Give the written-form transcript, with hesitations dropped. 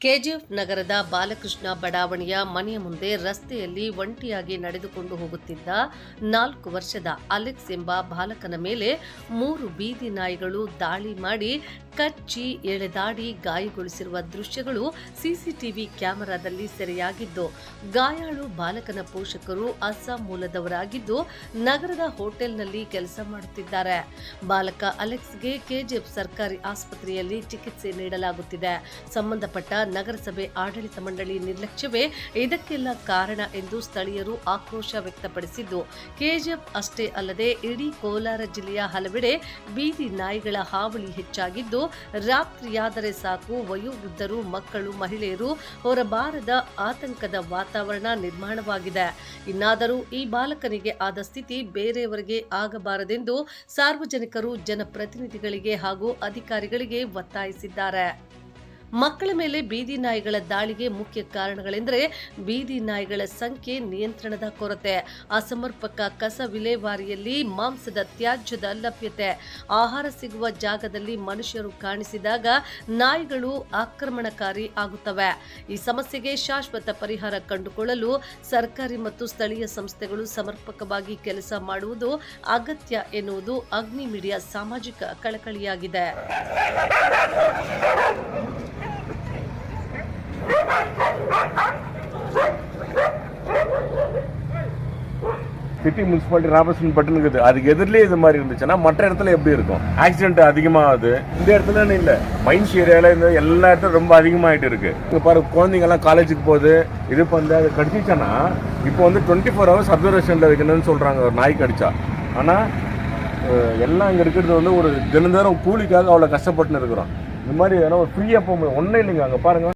KGF ನಗರದ ಬಾಲಕೃಷ್ಣ ಬಡಾವಣೆಯ ಮನೆಯ ಮುಂದೆ ರಸ್ತೆಯಲ್ಲಿ ಒಂಟಿಯಾಗಿ ನಡೆದುಕೊಂಡು ಹೋಗುತ್ತಿದ್ದ 4 ವರ್ಷದ ಅಲೆಕ್ಸ್ ಎಂಬ ಬಾಲಕನ ಮೇಲೆ 3 ಬೀದಿ ನಾಯಿಗಳು ದಾಳಿ ಮಾಡಿ ಕಚ್ಚಿ ಎಳೆದಾಡಿ ಗಾಯಗೊಳಿಸಿರುವ ದೃಶ್ಯಗಳು ಸಿಸಿಟಿವಿ ಕ್ಯಾಮೆರಾದಲ್ಲಿ ಸೆರೆಯಾಗಿದ್ದು, ಗಾಯಾಳು ಬಾಲಕನ ಪೋಷಕರು ಅಸ್ಸಾಂ ಮೂಲದವರಾಗಿದ್ದು ನಗರದ ಹೋಟೆಲ್ನಲ್ಲಿ ಕೆಲಸ ಮಾಡುತ್ತಿದ್ದಾರೆ. ಬಾಲಕ ಅಲೆಕ್ಸ್ಗೆ ಕೆಜಿಎಫ್ ಸರ್ಕಾರಿ ಆಸ್ಪತ್ರೆಯಲ್ಲಿ ಚಿಕಿತ್ಸೆ ನೀಡಲಾಗುತ್ತಿದೆ. ಸಂಬಂಧಪಟ್ಟ ನಗರಸಭೆ ಆಡಳಿತ ಮಂಡಳಿ ನಿರ್ಲಕ್ಷ್ಯವೇ ಇದಕ್ಕೆಲ್ಲ ಕಾರಣ ಎಂದು ಸ್ಥಳೀಯರು ಆಕ್ರೋಶ ವ್ಯಕ್ತಪಡಿಸಿದ್ದು, ಕೆಜಿಎಫ್ ಅಷ್ಟೇ ಅಲ್ಲದೆ ಇಡೀ ಕೋಲಾರ ಜಿಲ್ಲೆಯ ಹಲವೆಡೆ ಬೀದಿ ನಾಯಿಗಳ ಹಾವಳಿ ಹೆಚ್ಚಾಗಿದ್ದು, ರಾತ್ರಿಯಾದರೆ ಸಾಕು ವಯೋವೃದ್ಧರು, ಮಕ್ಕಳು, ಮಹಿಳೆಯರು ಹೊರಬಾರದ ಆತಂಕದ ವಾತಾವರಣ ನಿರ್ಮಾಣವಾಗಿದೆ. ಇನ್ನಾದರೂ ಈ ಬಾಲಕನಿಗೆ ಆದ ಸ್ಥಿತಿ ಬೇರೆಯವರಿಗೆ ಆಗಬಾರದೆಂದು ಸಾರ್ವಜನಿಕರು ಜನಪ್ರತಿನಿಧಿಗಳಿಗೆ ಹಾಗೂ ಅಧಿಕಾರಿಗಳಿಗೆ ಒತ್ತಾಯಿಸಿದ್ದಾರೆ. ಮಕ್ಕಳ ಮೇಲೆ ಬೀದಿ ನಾಯಿಗಳ ದಾಳಿಗೆ ಮುಖ್ಯ ಕಾರಣಗಳೆಂದರೆ ಬೀದಿ ನಾಯಿಗಳ ಸಂಖ್ಯೆ, ನಿಯಂತ್ರಣದ ಕೊರತೆ, ಅಸಮರ್ಪಕ ಕಸ ವಿಲೇವಾರಿಯಲ್ಲಿ ಮಾಂಸದ ತ್ಯಾಜ್ಯದ ಲಭ್ಯತೆ, ಆಹಾರ ಸಿಗುವ ಜಾಗದಲ್ಲಿ ಮನುಷ್ಯರು ಕಾಣಿಸಿದಾಗ ನಾಯಿಗಳು ಆಕ್ರಮಣಕಾರಿ ಆಗುತ್ತವೆ. ಈ ಸಮಸ್ಯೆಗೆ ಶಾಶ್ವತ ಪರಿಹಾರ ಕಂಡುಕೊಳ್ಳಲು ಸರ್ಕಾರಿ ಮತ್ತು ಸ್ಥಳೀಯ ಸಂಸ್ಥೆಗಳು ಸಮರ್ಪಕವಾಗಿ ಕೆಲಸ ಮಾಡುವುದು ಅಗತ್ಯ ಎನ್ನುವುದು ಅಗ್ನಿ ಮೀಡಿಯಾ ಸಾಮಾಜಿಕ ಕಳಕಳಿಯಾಗಿದೆ. சிட்டி முனிசிபாலிட்டி ராபர்சன் பட்டன் இருக்குது, அதுக்கு எதிரிலே இது மாதிரி இருந்துச்சுன்னா மற்ற இடத்துல எப்படி இருக்கும்? ஆக்சிடென்ட் அதிகமாகுது. இந்த இடத்துல இல்லை, மைன்ஸ் ஏரியாவில் இந்த எல்லா இடத்துல ரொம்ப அதிகமாகிட்டு இருக்கு. இங்கே பாரு, குழந்தைங்கெல்லாம் காலேஜுக்கு போகுது, இது பண்ணு, அது கடிச்சிச்சுன்னா இப்போ வந்து 24 hours அப்சர்வேஷனில் வைக்கணும்னு சொல்கிறாங்க ஒரு நாய் கடிச்சா. ஆனால் எல்லாம் இங்கே இருக்கிறது வந்து ஒரு தினந்தோறும் கூலிக்காக அவ்வளோ கஷ்டப்பட்டுன்னு இருக்கிறோம். இந்த மாதிரி ஏன்னா ஒரு ஃப்ரீயாக போக முடியும். ஒன்றும் இல்லைங்க, அங்கே பாருங்கள்.